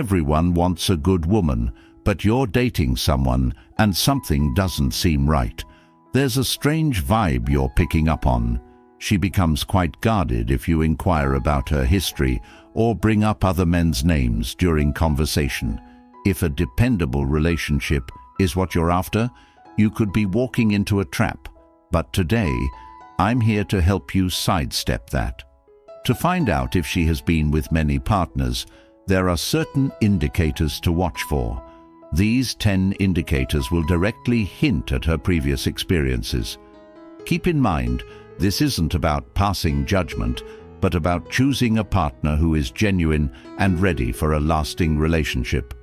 Everyone wants a good woman, but you're dating someone and something doesn't seem right. There's a strange vibe you're picking up on. She becomes quite guarded if you inquire about her history or bring up other men's names during conversation. If a dependable relationship is what you're after, you could be walking into a trap. But today, I'm here to help you sidestep that. To find out if she has been with many partners, there are certain indicators to watch for. These 10 indicators will directly hint at her previous experiences. Keep in mind, this isn't about passing judgment, but about choosing a partner who is genuine and ready for a lasting relationship.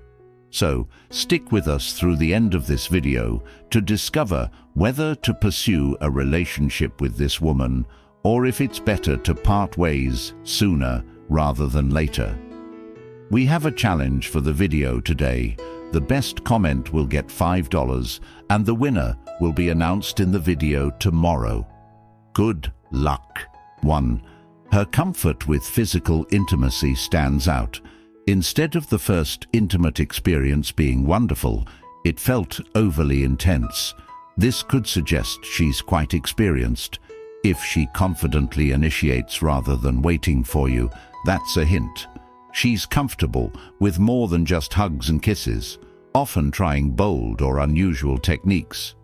So, stick with us through the end of this video to discover whether to pursue a relationship with this woman or if it's better to part ways sooner rather than later. We have a challenge for the video today. The best comment will get $5 and the winner will be announced in the video tomorrow. Good luck. 1. Her comfort with physical intimacy stands out. Instead of the first intimate experience being wonderful, it felt overly intense. This could suggest she's quite experienced. If she confidently initiates rather than waiting for you, that's a hint. She's comfortable with more than just hugs and kisses, often trying bold or unusual techniques.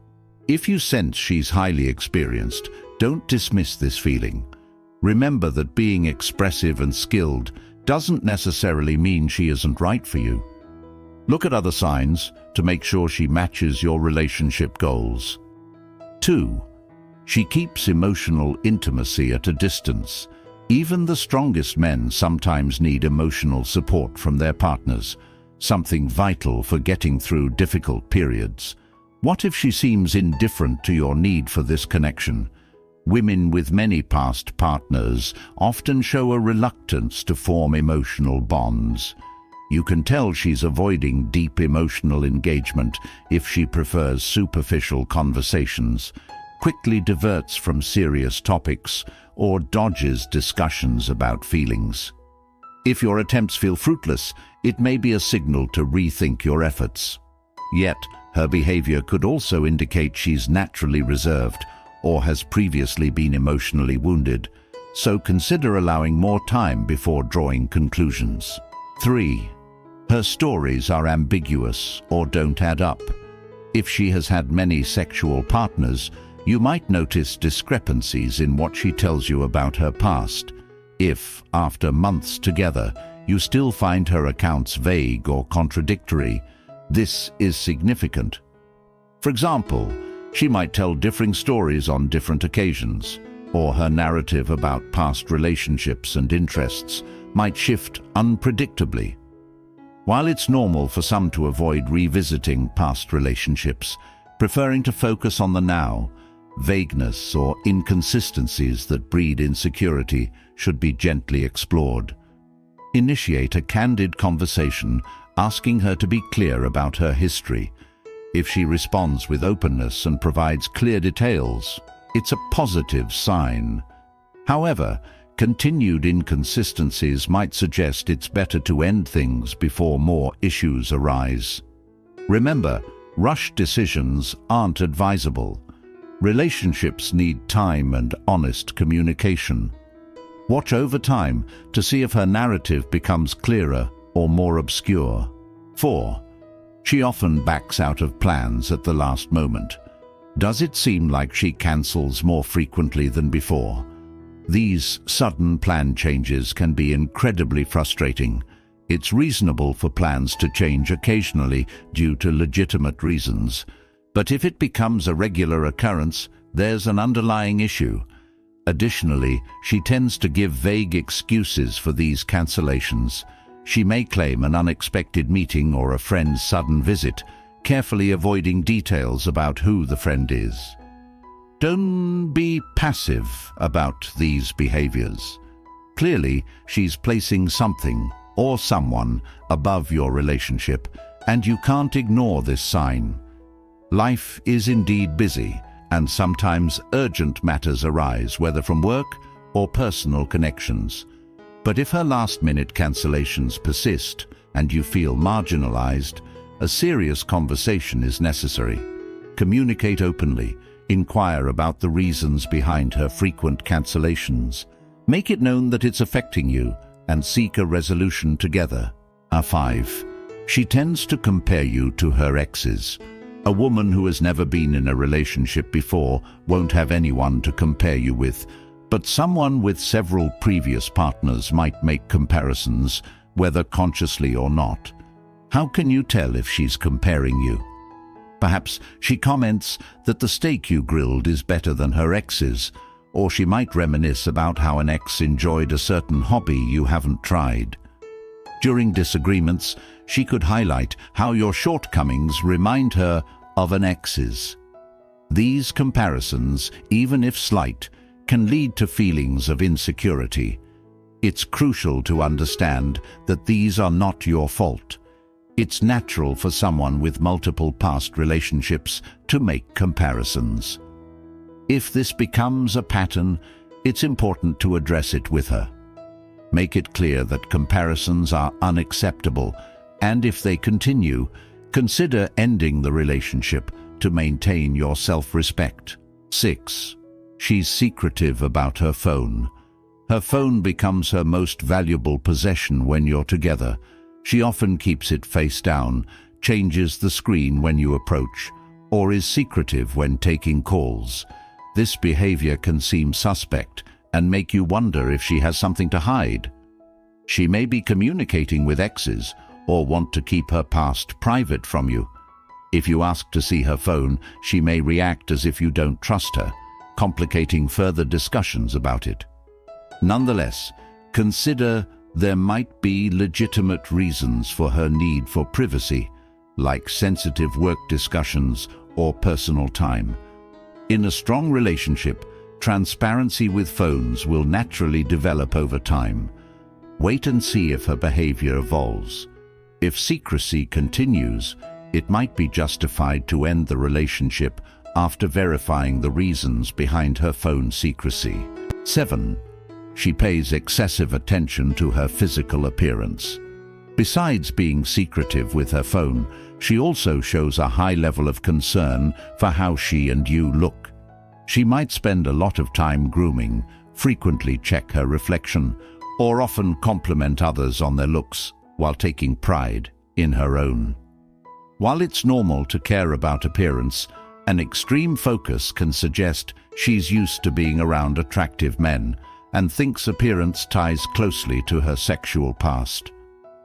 If you sense she's highly experienced, don't dismiss this feeling. Remember that being expressive and skilled doesn't necessarily mean she isn't right for you. Look at other signs to make sure she matches your relationship goals. 2. She keeps emotional intimacy at a distance. Even the strongest men sometimes need emotional support from their partners, something vital for getting through difficult periods. What if she seems indifferent to your need for this connection? Women with many past partners often show a reluctance to form emotional bonds. You can tell she's avoiding deep emotional engagement if she prefers superficial conversations, quickly diverts from serious topics, or dodges discussions about feelings. If your attempts feel fruitless, it may be a signal to rethink your efforts. Yet, her behavior could also indicate she's naturally reserved or has previously been emotionally wounded, so consider allowing more time before drawing conclusions. 3. Her stories are ambiguous or don't add up. If she has had many sexual partners, you might notice discrepancies in what she tells you about her past. If, after months together, you still find her accounts vague or contradictory, this is significant. For example, she might tell differing stories on different occasions, or her narrative about past relationships and interests might shift unpredictably. While it's normal for some to avoid revisiting past relationships, preferring to focus on the now, vagueness or inconsistencies that breed insecurity should be gently explored. Initiate a candid conversation, asking her to be clear about her history. If she responds with openness and provides clear details, it's a positive sign. However, continued inconsistencies might suggest it's better to end things before more issues arise. Remember, rushed decisions aren't advisable. Relationships need time and honest communication. Watch over time to see if her narrative becomes clearer or more obscure. 4. She often backs out of plans at the last moment. Does it seem like she cancels more frequently than before? These sudden plan changes can be incredibly frustrating. It's reasonable for plans to change occasionally due to legitimate reasons. But if it becomes a regular occurrence, there's an underlying issue. Additionally, she tends to give vague excuses for these cancellations. She may claim an unexpected meeting or a friend's sudden visit, carefully avoiding details about who the friend is. Don't be passive about these behaviors. Clearly, she's placing something or someone above your relationship, and you can't ignore this sign. Life is indeed busy, and sometimes urgent matters arise, whether from work or personal connections. But if her last-minute cancellations persist and you feel marginalized, a serious conversation is necessary. Communicate openly, inquire about the reasons behind her frequent cancellations. Make it known that it's affecting you and seek a resolution together. 5. She tends to compare you to her exes. A woman who has never been in a relationship before won't have anyone to compare you with, but someone with several previous partners might make comparisons, whether consciously or not. How can you tell if she's comparing you? Perhaps she comments that the steak you grilled is better than her ex's, or she might reminisce about how an ex enjoyed a certain hobby you haven't tried. During disagreements, she could highlight how your shortcomings remind her of an ex's. These comparisons, even if slight, can lead to feelings of insecurity. It's crucial to understand that these are not your fault. It's natural for someone with multiple past relationships to make comparisons. If this becomes a pattern, it's important to address it with her. Make it clear that comparisons are unacceptable, and if they continue, consider ending the relationship to maintain your self-respect. 6. She's secretive about her phone. Her phone becomes her most valuable possession when you're together. She often keeps it face down, changes the screen when you approach, or is secretive when taking calls. This behavior can seem suspect and make you wonder if she has something to hide. She may be communicating with exes or want to keep her past private from you. If you ask to see her phone, she may react as if you don't trust her, complicating further discussions about it. Nonetheless, consider there might be legitimate reasons for her need for privacy, like sensitive work discussions or personal time. In a strong relationship, transparency with phones will naturally develop over time. Wait and see if her behavior evolves. If secrecy continues, it might be justified to end the relationship after verifying the reasons behind her phone secrecy. 7. She pays excessive attention to her physical appearance. Besides being secretive with her phone, she also shows a high level of concern for how she and you look. She might spend a lot of time grooming, frequently check her reflection, or often compliment others on their looks while taking pride in her own. While it's normal to care about appearance, an extreme focus can suggest she's used to being around attractive men and thinks appearance ties closely to her sexual past.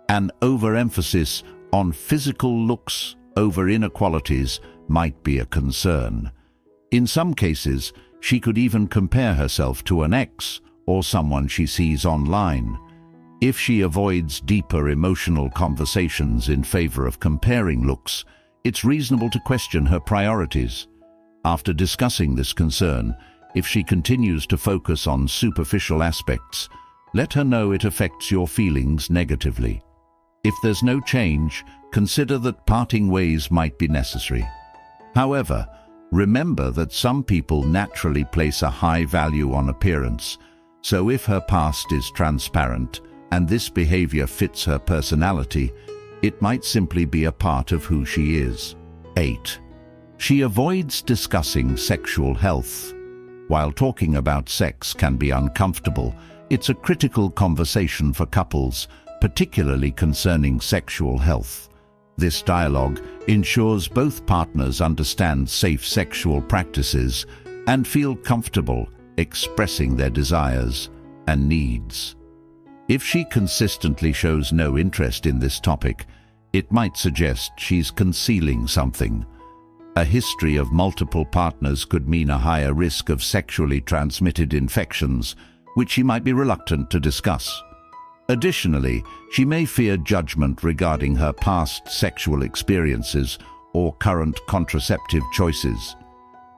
An overemphasis on physical looks over inner qualities might be a concern. In some cases, she could even compare herself to an ex or someone she sees online. If she avoids deeper emotional conversations in favor of comparing looks, it's reasonable to question her priorities. After discussing this concern, if she continues to focus on superficial aspects, let her know it affects your feelings negatively. If there's no change, consider that parting ways might be necessary. However, remember that some people naturally place a high value on appearance, so if her past is transparent and this behavior fits her personality, it might simply be a part of who she is. 8. She avoids discussing sexual health. While talking about sex can be uncomfortable, it's a critical conversation for couples, particularly concerning sexual health. This dialogue ensures both partners understand safe sexual practices and feel comfortable expressing their desires and needs. If she consistently shows no interest in this topic, it might suggest she's concealing something. A history of multiple partners could mean a higher risk of sexually transmitted infections, which she might be reluctant to discuss. Additionally, she may fear judgment regarding her past sexual experiences or current contraceptive choices.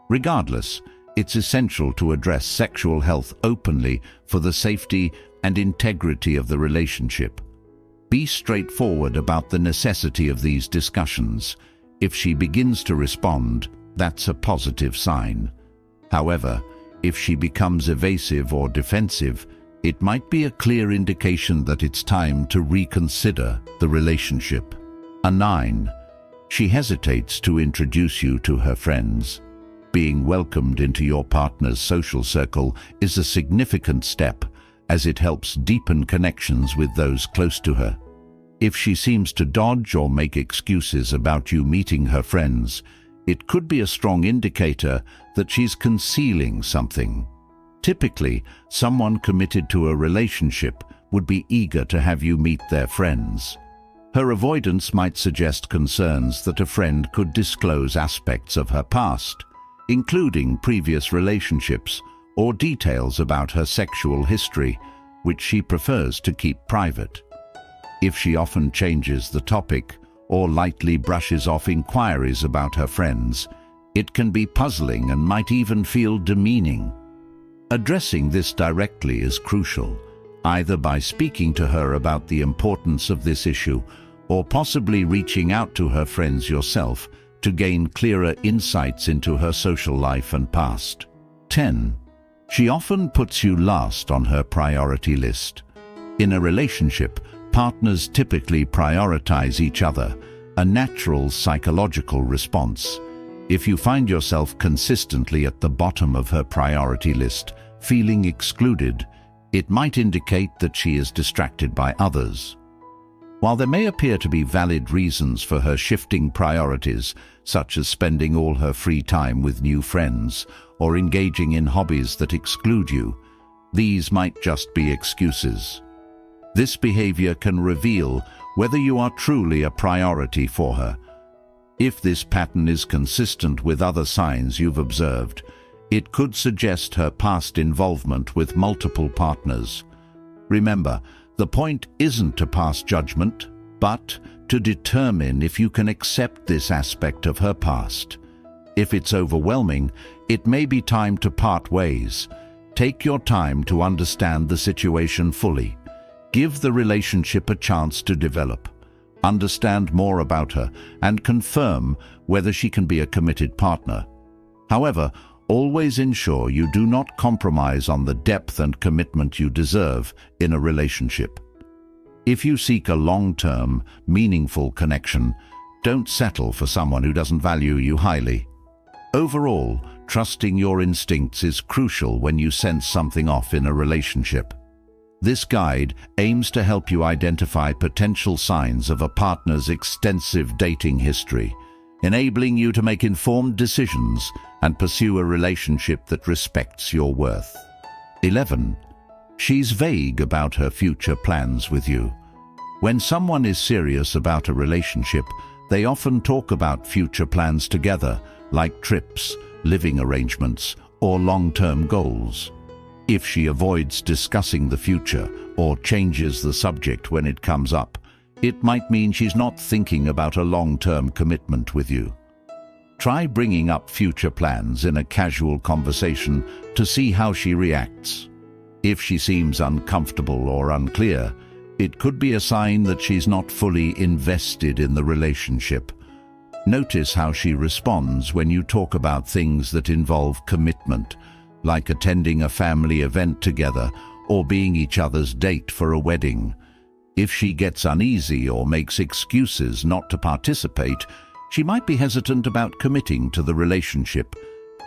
Regardless, it's essential to address sexual health openly for the safety and integrity of the relationship. Be straightforward about the necessity of these discussions. If she begins to respond, that's a positive sign. However, if she becomes evasive or defensive, It might be a clear indication that it's time to reconsider the relationship. A 9. She hesitates to introduce you to her friends. Being welcomed into your partner's social circle is a significant step, as it helps deepen connections with those close to her. If she seems to dodge or make excuses about you meeting her friends, it could be a strong indicator that she's concealing something. Typically, someone committed to a relationship would be eager to have you meet their friends. Her avoidance might suggest concerns that a friend could disclose aspects of her past, including previous relationships or details about her sexual history, which she prefers to keep private. If she often changes the topic or lightly brushes off inquiries about her friends, it can be puzzling and might even feel demeaning. Addressing this directly is crucial, either by speaking to her about the importance of this issue or possibly reaching out to her friends yourself to gain clearer insights into her social life and past. 10. She often puts you last on her priority list. In a relationship, partners typically prioritize each other, a natural psychological response. If you find yourself consistently at the bottom of her priority list, feeling excluded, it might indicate that she is distracted by others. While there may appear to be valid reasons for her shifting priorities, such as spending all her free time with new friends or engaging in hobbies that exclude you, these might just be excuses. This behavior can reveal whether you are truly a priority for her. If this pattern is consistent with other signs you've observed, it could suggest her past involvement with multiple partners. Remember, the point isn't to pass judgment, but to determine if you can accept this aspect of her past. If it's overwhelming, it may be time to part ways. Take your time to understand the situation fully. Give the relationship a chance to develop. Understand more about her and confirm whether she can be a committed partner. However, always ensure you do not compromise on the depth and commitment you deserve in a relationship. If you seek a long-term, meaningful connection, don't settle for someone who doesn't value you highly. Overall, trusting your instincts is crucial when you sense something off in a relationship. This guide aims to help you identify potential signs of a partner's extensive dating history, enabling you to make informed decisions and pursue a relationship that respects your worth. 11. She's vague about her future plans with you. When someone is serious about a relationship, they often talk about future plans together, like trips, living arrangements, or long-term goals. If she avoids discussing the future or changes the subject when it comes up, it might mean she's not thinking about a long-term commitment with you. Try bringing up future plans in a casual conversation to see how she reacts. If she seems uncomfortable or unclear, it could be a sign that she's not fully invested in the relationship. Notice how she responds when you talk about things that involve commitment, like attending a family event together or being each other's date for a wedding. If she gets uneasy or makes excuses not to participate, she might be hesitant about committing to the relationship.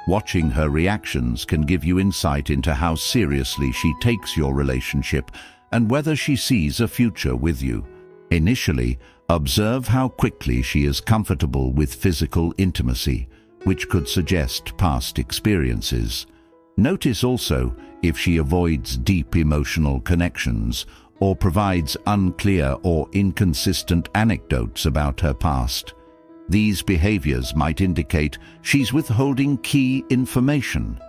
Watching her reactions can give you insight into how seriously she takes your relationship and whether she sees a future with you. Initially, observe how quickly she is comfortable with physical intimacy, which could suggest past experiences. Notice also if she avoids deep emotional connections or provides unclear or inconsistent anecdotes about her past. These behaviors might indicate she's withholding key information.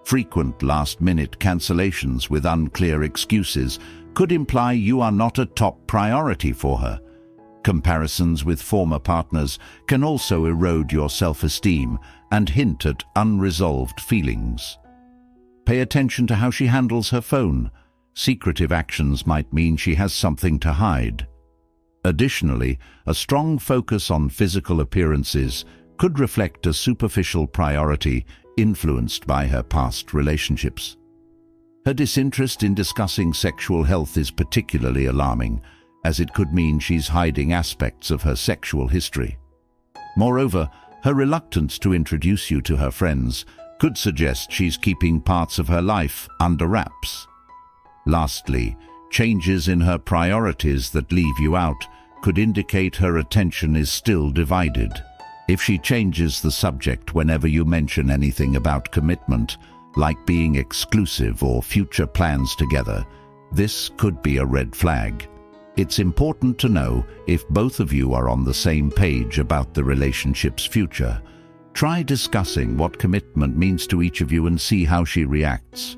Frequent last-minute cancellations with unclear excuses could imply you are not a top priority for her. Comparisons with former partners can also erode your self-esteem and hint at unresolved feelings. Pay attention to how she handles her phone. Secretive actions might mean she has something to hide. Additionally, a strong focus on physical appearances could reflect a superficial priority influenced by her past relationships. Her disinterest in discussing sexual health is particularly alarming, as it could mean she's hiding aspects of her sexual history. Moreover, her reluctance to introduce you to her friends could suggest she's keeping parts of her life under wraps. Lastly, changes in her priorities that leave you out could indicate her attention is still divided. If she changes the subject whenever you mention anything about commitment, like being exclusive or future plans together, this could be a red flag. It's important to know if both of you are on the same page about the relationship's future. Try discussing what commitment means to each of you and see how she reacts.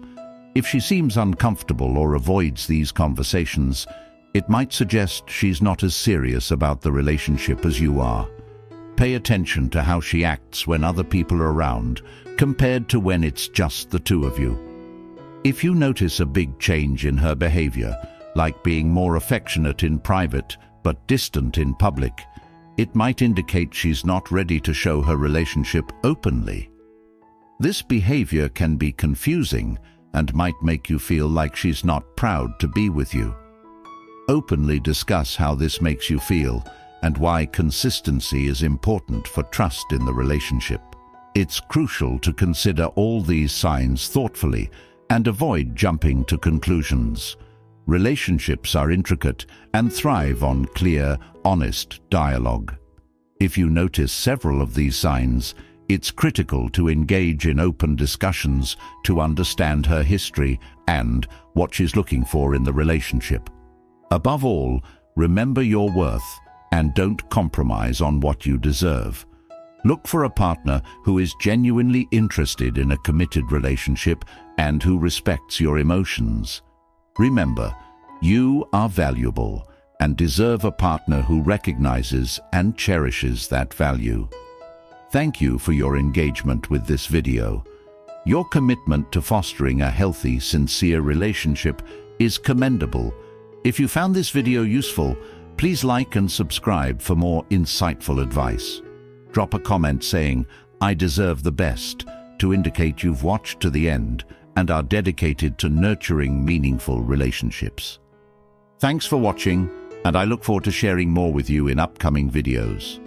If she seems uncomfortable or avoids these conversations, it might suggest she's not as serious about the relationship as you are. Pay attention to how she acts when other people are around, compared to when it's just the two of you. If you notice a big change in her behavior, like being more affectionate in private but distant in public, it might indicate she's not ready to show her relationship openly. This behavior can be confusing and might make you feel like she's not proud to be with you. Openly discuss how this makes you feel and why consistency is important for trust in the relationship. It's crucial to consider all these signs thoughtfully and avoid jumping to conclusions. Relationships are intricate and thrive on clear, honest dialogue. If you notice several of these signs, it's critical to engage in open discussions to understand her history and what she's looking for in the relationship. Above all, remember your worth and don't compromise on what you deserve. Look for a partner who is genuinely interested in a committed relationship and who respects your emotions. Remember, you are valuable and deserve a partner who recognizes and cherishes that value. Thank you for your engagement with this video. Your commitment to fostering a healthy, sincere relationship is commendable. If you found this video useful, please like and subscribe for more insightful advice. Drop a comment saying, "I deserve the best," to indicate you've watched to the end and are dedicated to nurturing meaningful relationships. Thanks for watching, and I look forward to sharing more with you in upcoming videos.